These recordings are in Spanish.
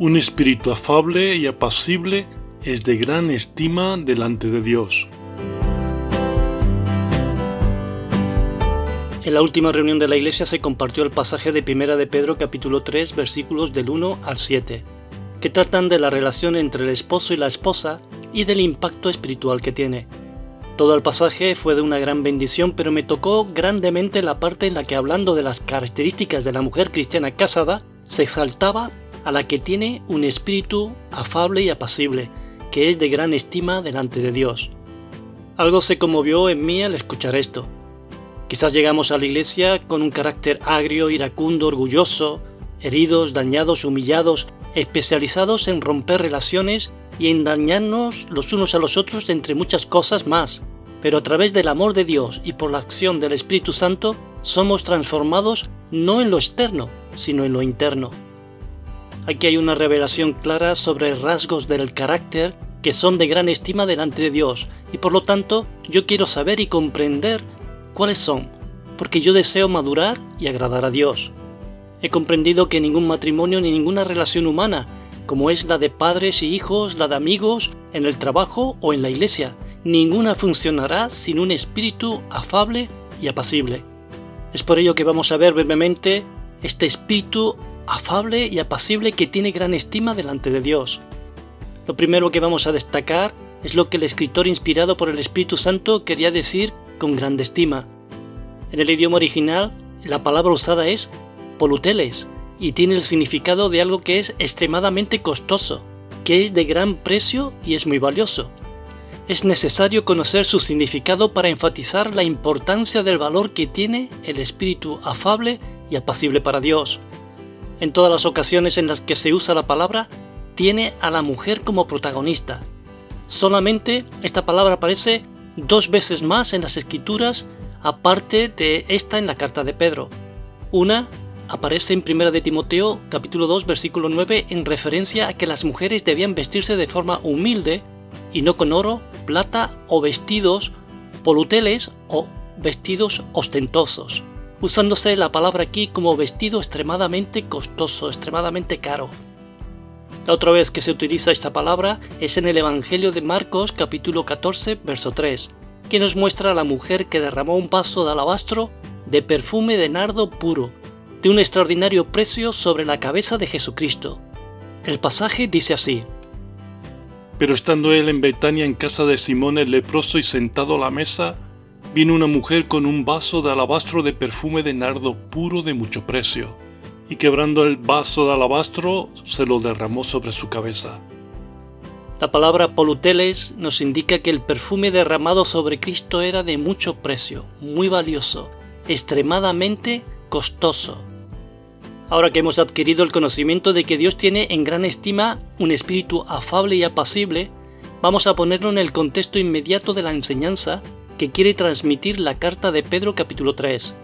Un espíritu afable y apacible es de gran estima delante de Dios. En la última reunión de la Iglesia se compartió el pasaje de 1 de Pedro capítulo 3 versículos del 1 al 7, que tratan de la relación entre el esposo y la esposa y del impacto espiritual que tiene. Todo el pasaje fue de una gran bendición, pero me tocó grandemente la parte en la que, hablando de las características de la mujer cristiana casada, se exaltaba a la que tiene un espíritu afable y apacible, que es de gran estima delante de Dios. Algo se conmovió en mí al escuchar esto. Quizás llegamos a la iglesia con un carácter agrio, iracundo, orgulloso, heridos, dañados, humillados, especializados en romper relaciones y en dañarnos los unos a los otros, entre muchas cosas más. Pero a través del amor de Dios y por la acción del Espíritu Santo somos transformados no en lo externo, sino en lo interno. Aquí hay una revelación clara sobre rasgos del carácter que son de gran estima delante de Dios, y por lo tanto yo quiero saber y comprender cuáles son, porque yo deseo madurar y agradar a Dios. He comprendido que ningún matrimonio ni ninguna relación humana, como es la de padres y hijos, la de amigos, en el trabajo o en la iglesia, ninguna funcionará sin un espíritu afable y apacible. Es por ello que vamos a ver brevemente este espíritu afable y apacible que tiene gran estima delante de Dios. Lo primero que vamos a destacar es lo que el escritor inspirado por el Espíritu Santo quería decir con grande estima. En el idioma original, la palabra usada es poluteles y tiene el significado de algo que es extremadamente costoso, que es de gran precio y es muy valioso. Es necesario conocer su significado para enfatizar la importancia del valor que tiene el espíritu afable y apacible para Dios. En todas las ocasiones en las que se usa la palabra, tiene a la mujer como protagonista. Solamente esta palabra aparece 2 veces más en las Escrituras, aparte de esta en la carta de Pedro. Una aparece en 1 de Timoteo capítulo 2 versículo 9 en referencia a que las mujeres debían vestirse de forma humilde y no con oro, plata o vestidos poluteles o vestidos ostentosos, usándose la palabra aquí como vestido extremadamente costoso, extremadamente caro. La otra vez que se utiliza esta palabra es en el Evangelio de Marcos capítulo 14 verso 3, que nos muestra a la mujer que derramó un vaso de alabastro de perfume de nardo puro, de un extraordinario precio sobre la cabeza de Jesucristo. El pasaje dice así: Pero estando él en Betania en casa de Simón el leproso y sentado a la mesa, vino una mujer con un vaso de alabastro de perfume de nardo puro de mucho precio, y quebrando el vaso de alabastro, se lo derramó sobre su cabeza. La palabra poluteles nos indica que el perfume derramado sobre Cristo era de mucho precio, muy valioso, extremadamente costoso. Ahora que hemos adquirido el conocimiento de que Dios tiene en gran estima un espíritu afable y apacible, vamos a ponerlo en el contexto inmediato de la enseñanza que quiere transmitir la carta de Pedro capítulo 3.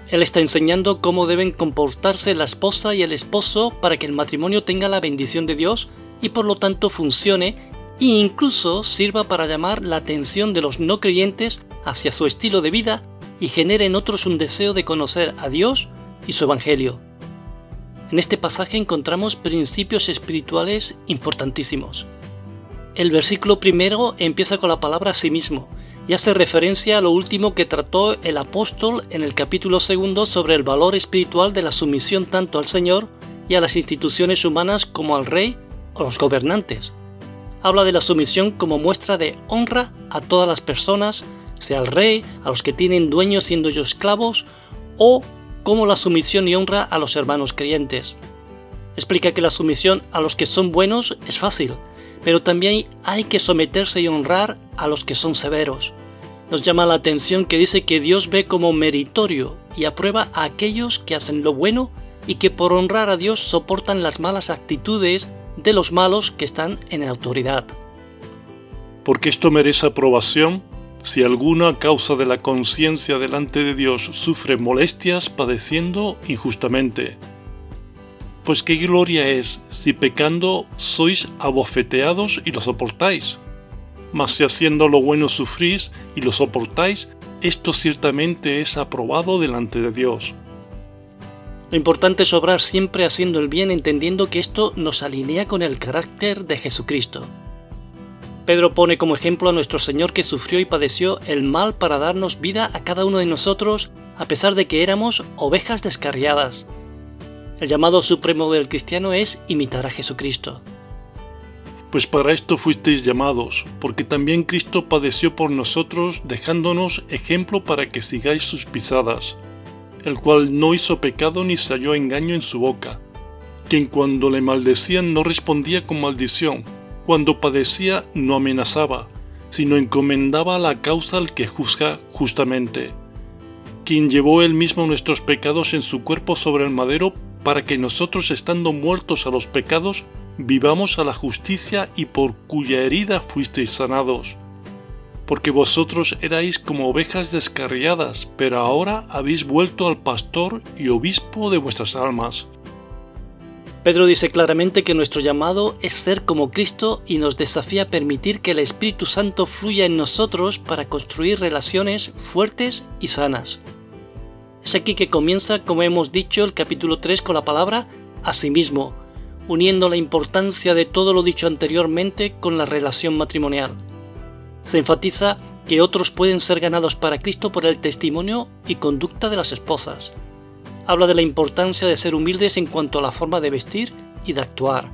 Él está enseñando cómo deben comportarse la esposa y el esposo para que el matrimonio tenga la bendición de Dios y por lo tanto funcione e incluso sirva para llamar la atención de los no creyentes hacia su estilo de vida y genere en otros un deseo de conocer a Dios y su Evangelio. En este pasaje encontramos principios espirituales importantísimos. El versículo primero empieza con la palabra asimismo y hace referencia a lo último que trató el apóstol en el capítulo 2 sobre el valor espiritual de la sumisión tanto al Señor y a las instituciones humanas como al rey o los gobernantes. Habla de la sumisión como muestra de honra a todas las personas, sea al rey, a los que tienen dueños siendo ellos esclavos, o como la sumisión y honra a los hermanos creyentes. Explica que la sumisión a los que son buenos es fácil, pero también hay que someterse y honrar a los que son severos. Nos llama la atención que dice que Dios ve como meritorio y aprueba a aquellos que hacen lo bueno y que por honrar a Dios soportan las malas actitudes de los malos que están en autoridad. Porque esto merece aprobación si alguno a causa de la conciencia delante de Dios sufre molestias padeciendo injustamente. Pues qué gloria es si pecando sois abofeteados y lo soportáis. Mas si haciendo lo bueno sufrís y lo soportáis, esto ciertamente es aprobado delante de Dios. Lo importante es obrar siempre haciendo el bien, entendiendo que esto nos alinea con el carácter de Jesucristo. Pedro pone como ejemplo a nuestro Señor, que sufrió y padeció el mal para darnos vida a cada uno de nosotros, a pesar de que éramos ovejas descarriadas. El llamado supremo del cristiano es imitar a Jesucristo. Pues para esto fuisteis llamados, porque también Cristo padeció por nosotros, dejándonos ejemplo para que sigáis sus pisadas, el cual no hizo pecado ni se halló engaño en su boca, quien cuando le maldecían no respondía con maldición, cuando padecía no amenazaba, sino encomendaba la causa al que juzga justamente, quien llevó él mismo nuestros pecados en su cuerpo sobre el madero, para que nosotros, estando muertos a los pecados, vivamos a la justicia, y por cuya herida fuisteis sanados. Porque vosotros erais como ovejas descarriadas, pero ahora habéis vuelto al pastor y obispo de vuestras almas. Pedro dice claramente que nuestro llamado es ser como Cristo y nos desafía a permitir que el Espíritu Santo fluya en nosotros para construir relaciones fuertes y sanas. Es aquí que comienza, como hemos dicho, el capítulo 3 con la palabra asimismo, uniendo la importancia de todo lo dicho anteriormente con la relación matrimonial. Se enfatiza que otros pueden ser ganados para Cristo por el testimonio y conducta de las esposas. Habla de la importancia de ser humildes en cuanto a la forma de vestir y de actuar.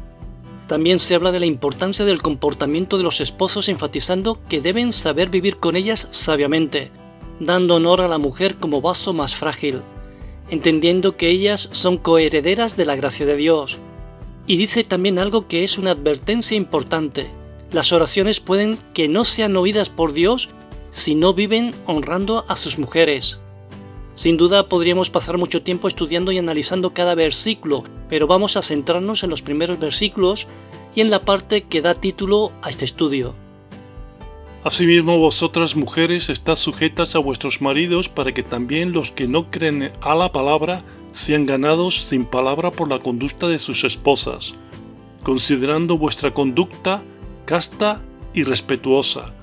También se habla de la importancia del comportamiento de los esposos, enfatizando que deben saber vivir con ellas sabiamente, dando honor a la mujer como vaso más frágil, entendiendo que ellas son coherederas de la gracia de Dios. Y dice también algo que es una advertencia importante: las oraciones pueden que no sean oídas por Dios si no viven honrando a sus mujeres. Sin duda podríamos pasar mucho tiempo estudiando y analizando cada versículo, pero vamos a centrarnos en los primeros versículos y en la parte que da título a este estudio. Asimismo vosotras mujeres estad sujetas a vuestros maridos, para que también los que no creen a la palabra sean ganados sin palabra por la conducta de sus esposas, considerando vuestra conducta casta y respetuosa.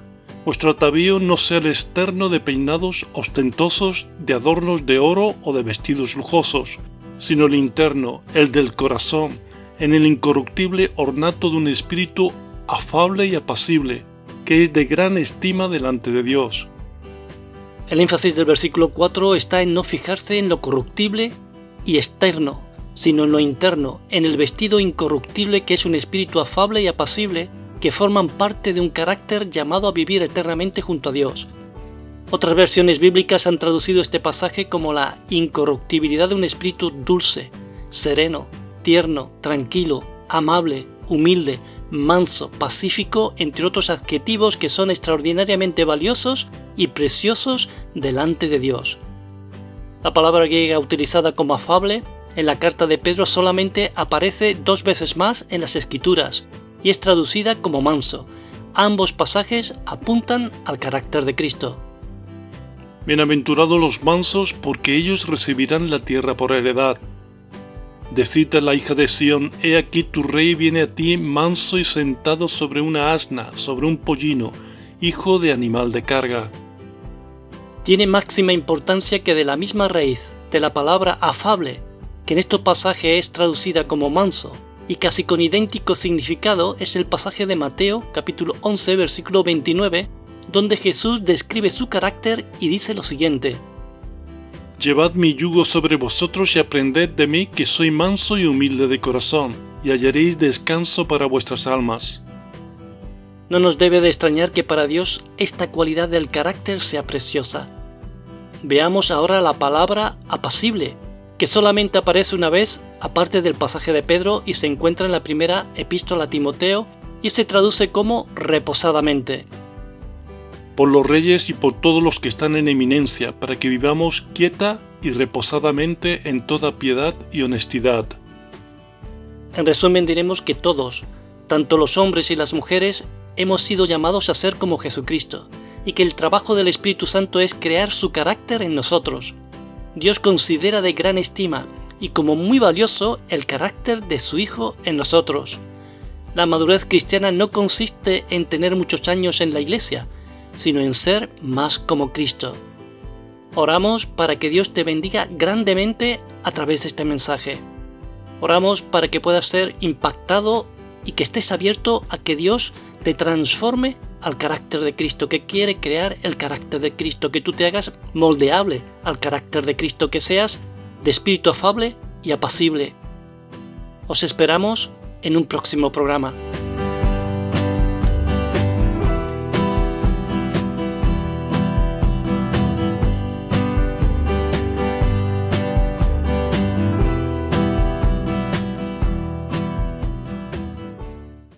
Vuestro atavío no sea el externo de peinados ostentosos, de adornos de oro o de vestidos lujosos, sino el interno, el del corazón, en el incorruptible ornato de un espíritu afable y apacible, que es de gran estima delante de Dios. El énfasis del versículo 4 está en no fijarse en lo corruptible y externo, sino en lo interno, en el vestido incorruptible, que es un espíritu afable y apacible, que forman parte de un carácter llamado a vivir eternamente junto a Dios. Otras versiones bíblicas han traducido este pasaje como la incorruptibilidad de un espíritu dulce, sereno, tierno, tranquilo, amable, humilde, manso, pacífico, entre otros adjetivos que son extraordinariamente valiosos y preciosos delante de Dios. La palabra griega utilizada como afable en la carta de Pedro solamente aparece 2 veces más en las Escrituras, y es traducida como manso. Ambos pasajes apuntan al carácter de Cristo. Bienaventurados los mansos, porque ellos recibirán la tierra por heredad. Decid a la hija de Sión: he aquí tu rey viene a ti manso y sentado sobre una asna, sobre un pollino, hijo de animal de carga. Tiene máxima importancia que de la misma raíz de la palabra afable, que en este pasaje es traducida como manso, y casi con idéntico significado, es el pasaje de Mateo, capítulo 11, versículo 29, donde Jesús describe su carácter y dice lo siguiente: Llevad mi yugo sobre vosotros y aprended de mí, que soy manso y humilde de corazón, y hallaréis descanso para vuestras almas. No nos debe de extrañar que para Dios esta cualidad del carácter sea preciosa. Veamos ahora la palabra apacible, que solamente aparece una vez aparte del pasaje de Pedro y se encuentra en la primera epístola a Timoteo y se traduce como reposadamente. Por los reyes y por todos los que están en eminencia, para que vivamos quieta y reposadamente en toda piedad y honestidad. En resumen diremos que todos, tanto los hombres y las mujeres, hemos sido llamados a ser como Jesucristo, y que el trabajo del Espíritu Santo es crear su carácter en nosotros. Dios considera de gran estima y como muy valioso el carácter de su Hijo en nosotros. La madurez cristiana no consiste en tener muchos años en la iglesia, sino en ser más como Cristo. Oramos para que Dios te bendiga grandemente a través de este mensaje. Oramos para que puedas ser impactado y que estés abierto a que Dios te transforme al carácter de Cristo, que quiere crear el carácter de Cristo, que tú te hagas moldeable al carácter de Cristo, que seas de espíritu afable y apacible. Os esperamos en un próximo programa.